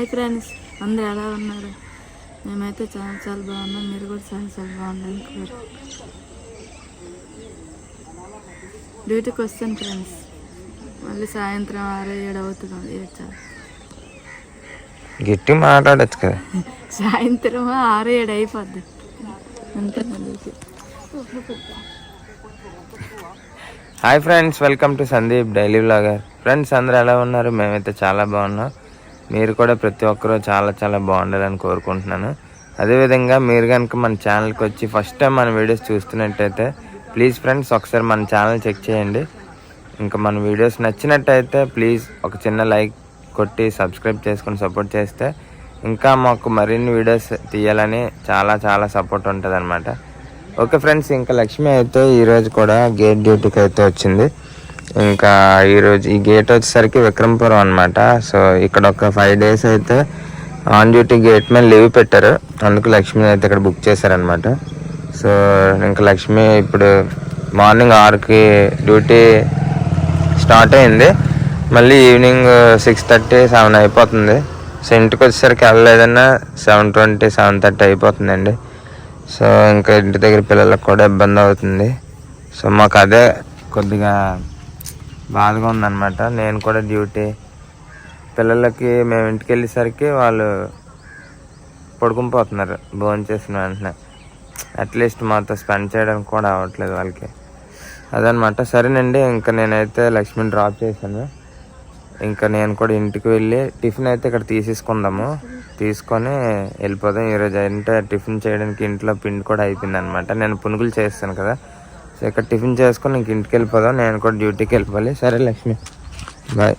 Hi friends, అందరూ ఎలా ఉన్నారు? మేమైతే చాలా చాలా బాగున్నాం. మీరు కూడా చాలా చాలా బాగున్నారు. డ్యూటీకి వస్తాను ఫ్రెండ్స్. మళ్ళీ సాయంత్రం 6-7 అవుతుంది. ఏడ్చాలి. గట్టి మాట్లాడచ్చు కదా. సాయంత్రం 6-7 అయిపోద్ది అంతే. Hi friends, welcome to Sandeep daily vlogger. Friends అందరూ ఎలా ఉన్నారు? మేమైతే చాలా బాగున్నాం. మీరు కూడా ప్రతి ఒక్కరూ చాలా చాలా బాగుండాలని కోరుకుంటున్నాను. అదేవిధంగా మీరు కనుక మన ఛానల్కి వచ్చి ఫస్ట్ టైం మన వీడియోస్ చూస్తున్నట్టయితే ప్లీజ్ ఫ్రెండ్స్ ఒకసారి మన ఛానల్ చెక్ చేయండి. ఇంకా మన వీడియోస్ నచ్చినట్టయితే ప్లీజ్ ఒక చిన్న లైక్ కొట్టి సబ్స్క్రైబ్ చేసుకొని సపోర్ట్ చేస్తే ఇంకా మాకు మరిన్ని వీడియోస్ తీయాలని చాలా చాలా సపోర్ట్ ఉంటుంది అనమాట. ఓకే ఫ్రెండ్స్, ఇంకా లక్ష్మి అయితే ఈరోజు కూడా గేట్ డ్యూటీకి అయితే వచ్చింది. ఇంకా ఈరోజు ఈ గేట్ వచ్చేసరికి విక్రమపురం అనమాట. సో ఇక్కడ ఒక 5 days అయితే ఆన్ డ్యూటీ గేట్ మీద లీవ్ పెట్టారు. అందుకు లక్ష్మిని అయితే ఇక్కడ బుక్ చేశారనమాట. సో ఇంకా లక్ష్మి ఇప్పుడు మార్నింగ్ 6కి డ్యూటీ స్టార్ట్ అయింది. మళ్ళీ ఈవినింగ్ 6:30-7 అయిపోతుంది. సో ఇంటికి వచ్చేసరికి వెళ్ళలేదన్నా 7:20, 7:30 అయిపోతుందండి. సో ఇంకా ఇంటి దగ్గర పిల్లలకు కూడా ఇబ్బంది అవుతుంది. సో మాకు అదే కొద్దిగా బాధగా ఉందన్నమాట. నేను కూడా డ్యూటీ పిల్లలకి మేము ఇంటికి వెళ్ళేసరికి వాళ్ళు పడుకుని పోతున్నారు భోజనం చేసిన వెంటనే. అట్లీస్ట్ మాతో స్పెండ్ చేయడానికి కూడా అవ్వట్లేదు వాళ్ళకి. అదనమాట. సరేనండి, ఇంకా నేనైతే లక్ష్మిని డ్రాప్ చేశాను. ఇంకా నేను కూడా ఇంటికి వెళ్ళి టిఫిన్ అయితే ఇక్కడ తీసుకొని వెళ్ళిపోదాం. ఈరోజు అంటే టిఫిన్ చేయడానికి ఇంట్లో పిండి కూడా అయిపోయింది అనమాట. నేను పునుగులు చేస్తాను కదా. సో ఇక్కడ టిఫిన్ చేసుకొని ఇంక ఇంటికి వెళ్ళిపోదాం. నేను కూడా డ్యూటీకి వెళ్ళిపోవాలి. సరే లక్ష్మి, బాయ్.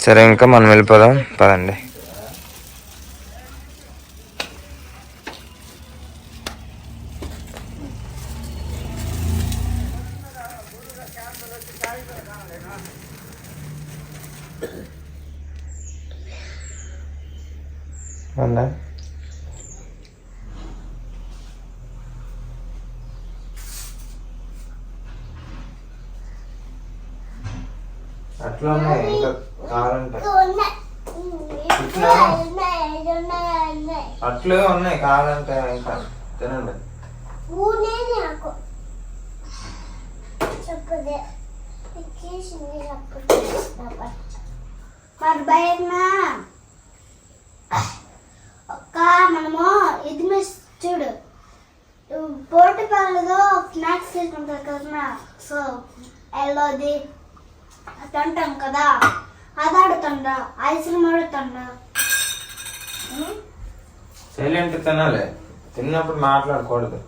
సరే ఇంకా మనం వెళ్ళిపోదాం పదండి. అన్నా అట్లా ఉన్నాయి. ఇంకా కావాలంటే అట్లే ఉన్నాయి, కావాలంటే ఇంకా తినండి. మనము ఇది మిస్ చూడు, పోటీ పనులతో స్నాక్స్ తీసుకుంటారు కదా. సో ఎల్లోది తింటాం కదా, అది ఆడుతుండ, ఐస్ క్రీమ్ ఆడుతుండ. సైలెంట్ తినాలి, తిన్నప్పుడు మాట్లాడకూడదు.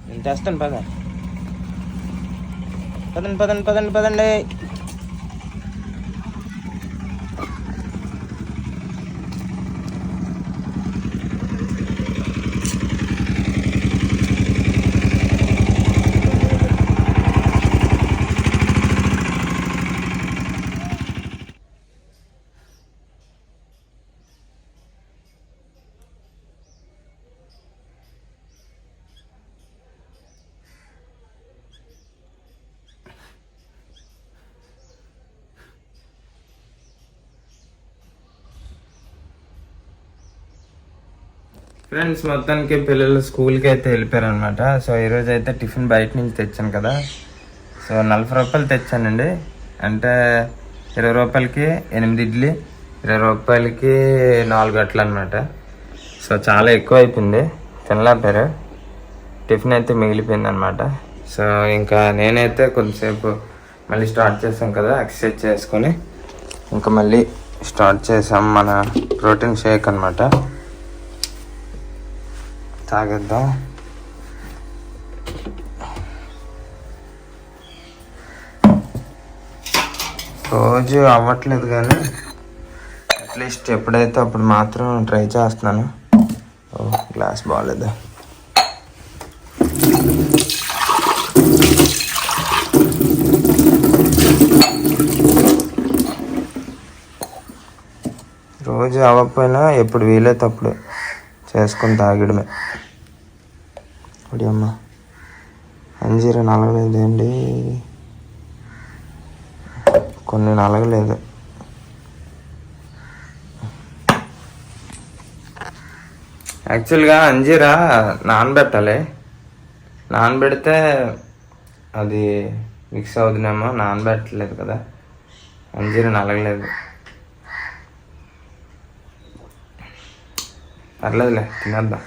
నేను తెస్తాను, పదండి పదండి పదండి పదండి పదండి. ఫ్రెండ్స్ మొత్తానికి పిల్లలు స్కూల్కి అయితే వెళ్ళిపోయారు అనమాట. సో ఈరోజు అయితే టిఫిన్ బయట నుంచి తెచ్చాను కదా. సో 40 రూపాయలు తెచ్చానండి. అంటే 20 రూపాయలకి 8 ఇడ్లీ, 20 రూపాయలకి 4 అట్లు అనమాట. సో చాలా ఎక్కువ అయిపోయింది, తినలేపారు. టిఫిన్ అయితే మిగిలిపోయింది అనమాట. సో ఇంకా నేనైతే కొంతసేపు మళ్ళీ స్టార్ట్ చేసాం కదా, ఎక్సర్సైజ్ చేసుకొని ఇంకా మళ్ళీ స్టార్ట్ చేసాం మన ప్రోటీన్ షేక్ అనమాట. తాగేద్దాం. రోజు అవ్వట్లేదు కానీ అట్లీస్ట్ ఎప్పుడైతే అప్పుడు మాత్రం ట్రై చేస్తున్నాను. గ్లాస్ బాగాలేదు. రోజు అవ్వకపోయినా ఎప్పుడు వీలైతే అప్పుడు చేసుకొని తాగడమే. అమ్మ 50 4 అండి. కొన్ని నలగలేదు. యాక్చువల్గా అంజీరా నానబెట్టాలి, నానబెడితే అది మిక్స్ అవుతుందేమో. నానబెట్టలేదు కదా, అంజీరా నలగలేదు. పర్లేదులే, తినేద్దాం.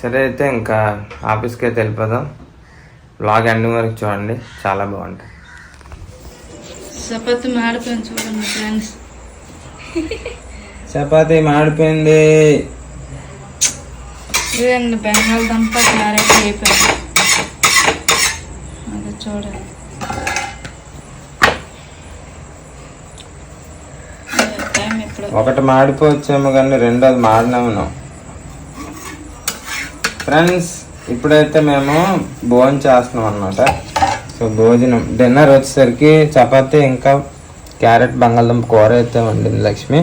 సరే అయితే ఇంకా ఆఫీస్కి అయితే వెళ్ళిపోదాం. వ్లాగ్ ఎండింగ్ వరకు చూడండి, చాలా బాగుంటుంది. చపాతి మాడిపోయింది చూడండి ఫ్రెండ్స్. చపాతి మాడిపోయింది. ఇదండి బంగాళదుంప క్యారెట్ అయిపోయింది. అది చూడండి. టైం ఇప్పుడు ఒకటి మాడిపోవచ్చేమో కానీ రెండోది మాడినా ఉన్నాం. ఫ్రెండ్స్ ఇప్పుడైతే మేము భోజనం చేస్తున్నాం అన్నమాట. సో భోజనం డిన్నర్ వచ్చేసరికి చపాతి ఇంకా క్యారెట్ బంగాళదుంప కూర అయితే వండింది లక్ష్మి.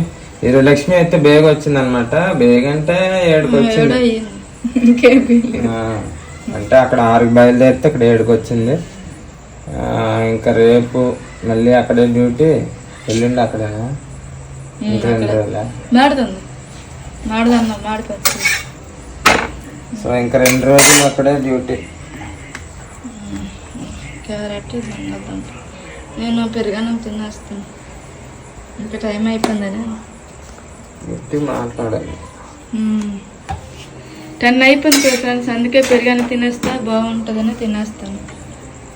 ఈరోజు లక్ష్మి అయితే బేగ వచ్చింది అనమాట. బేగ అంటే 7కి వచ్చింది. అంటే అక్కడ 6కి బయలుదేరితే ఇక్కడ 7కి వచ్చింది. ఇంకా రేపు మళ్ళీ అక్కడే డ్యూటీ, ఎల్లుండి అక్కడేనా ఇంకా 2 రోజులా. సో ఇంకా 2 రోజులు అక్కడే డ్యూటీ. క్యారెట్ బంగాళదుంప నేను పెరుగన్నం తినేస్తాను. ఇంకా టైం అయిపోయిందని మాట్లాడాలి. 10 అయిపోయింది కదా ఫ్రెండ్స్, అందుకే పెరుగన్నం తినేస్తా బాగుంటుందని తినేస్తాను.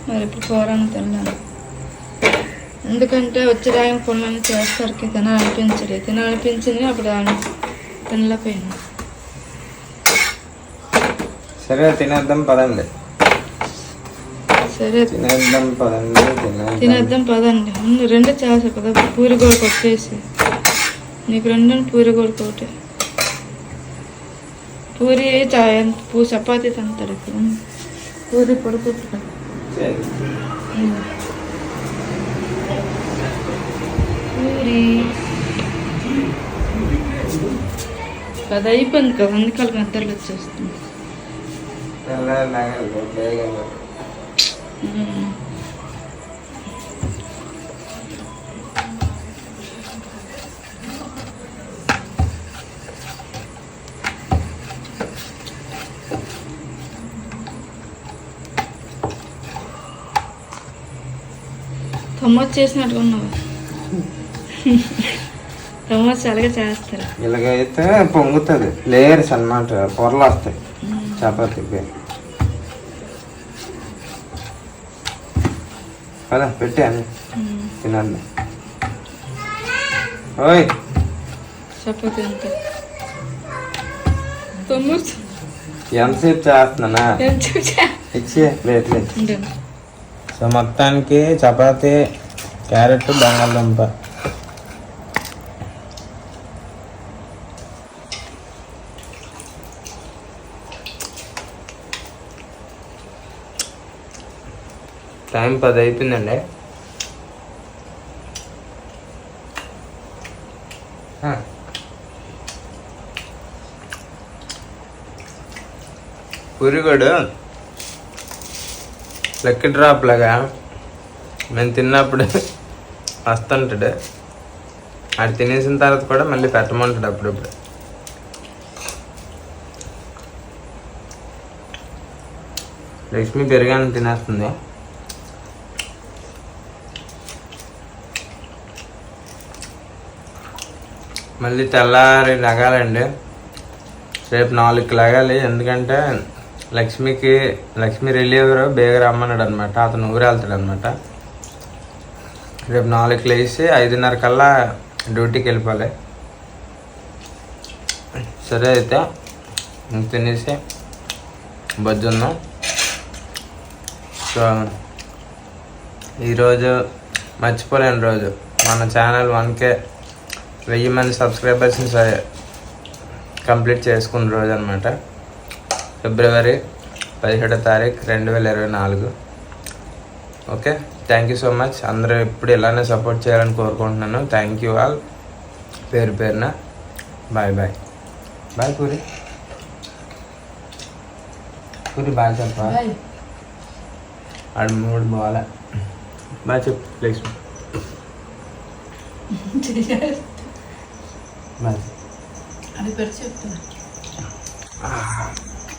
మరి ఇప్పుడు కూరను తిన్నాను, ఎందుకంటే వచ్చే రాయం పనులను చేస్తారు. తినాలనిపించింది అప్పుడు తినలేకపోయాను. సరే తినేద్దాం పదండి. సరే తినేద్దాం పదండి. తినేద్దాం పదండి. 2 చేసా కదా, పూరి కూడా కొట్టేసి నీకు 2 పూరి కూడా కొట్టే. పూరి చపాతీ తింటాడు ఇక్కడ. పూరి పడుతుంది కదా. పూరి అది అయిపోయింది కదా, అందుకే నిద్రలు వచ్చేస్తుంది. తమ్మొచ్చి చేసినట్టుగా ఉన్నావు. తమ్మొచ్చి అలాగే చేస్తారు. ఇలాగైతే పొంగుతుంది, లేయర్స్ అన్నమాట, పొరలు వస్తాయి చపాతీకి. కదా పెట్టాను తినండి. ఓయ్ చపాతీ అంతే ఎంతసేపు చేస్తున్నానా? ఇచ్చే ప్లేట్లు. సో మొత్తానికి చపాతీ, క్యారెట్, బంగాళదుంప. టైం 10 అయిపోయిందండి. పూరిగోడు లక్కీ డ్రాప్ లాగా మేము తిన్నప్పుడు వస్తుంటాడు. అది తినేసిన తర్వాత కూడా మళ్ళీ పెట్టమంటాడు అప్పుడప్పుడు. లక్ష్మి పెరుగాన్ని తినేస్తుంది. మళ్ళీ తెల్లారి లగాలండి. రేపు 4కి లగాలి, ఎందుకంటే లక్ష్మి రిలీవర్ బేగ రమ్మన్నాడు అనమాట. అతను ఊరు వెళ్తాడు అనమాట. రేపు 4కి లేచి 5:30 కల్లా డ్యూటీకి వెళ్ళిపోవాలి. సరే అయితే తినేసి బొజ్జున్నాం. సో ఈరోజు మర్చిపోలేని రోజు. మన ఛానల్ 1K 1000 మంది సబ్స్క్రైబర్స్ని కంప్లీట్ చేసుకున్న రోజు అనమాట. ఫిబ్రవరి 17వ తారీఖు 2024. Okay, thank you so much. అందరూ ఎప్పుడు ఇలానే సపోర్ట్ చేయాలని కోరుకుంటున్నాను. థ్యాంక్ యూ ఆల్, పేరు పేరున. Bye bye. Bye Puri. Puri బాగా చెప్పా బాయ్. ఆడు 3 బాగా బాగా చెప్పు ప్లేస్ బాగా అది పెట్టి చెప్తున్నా.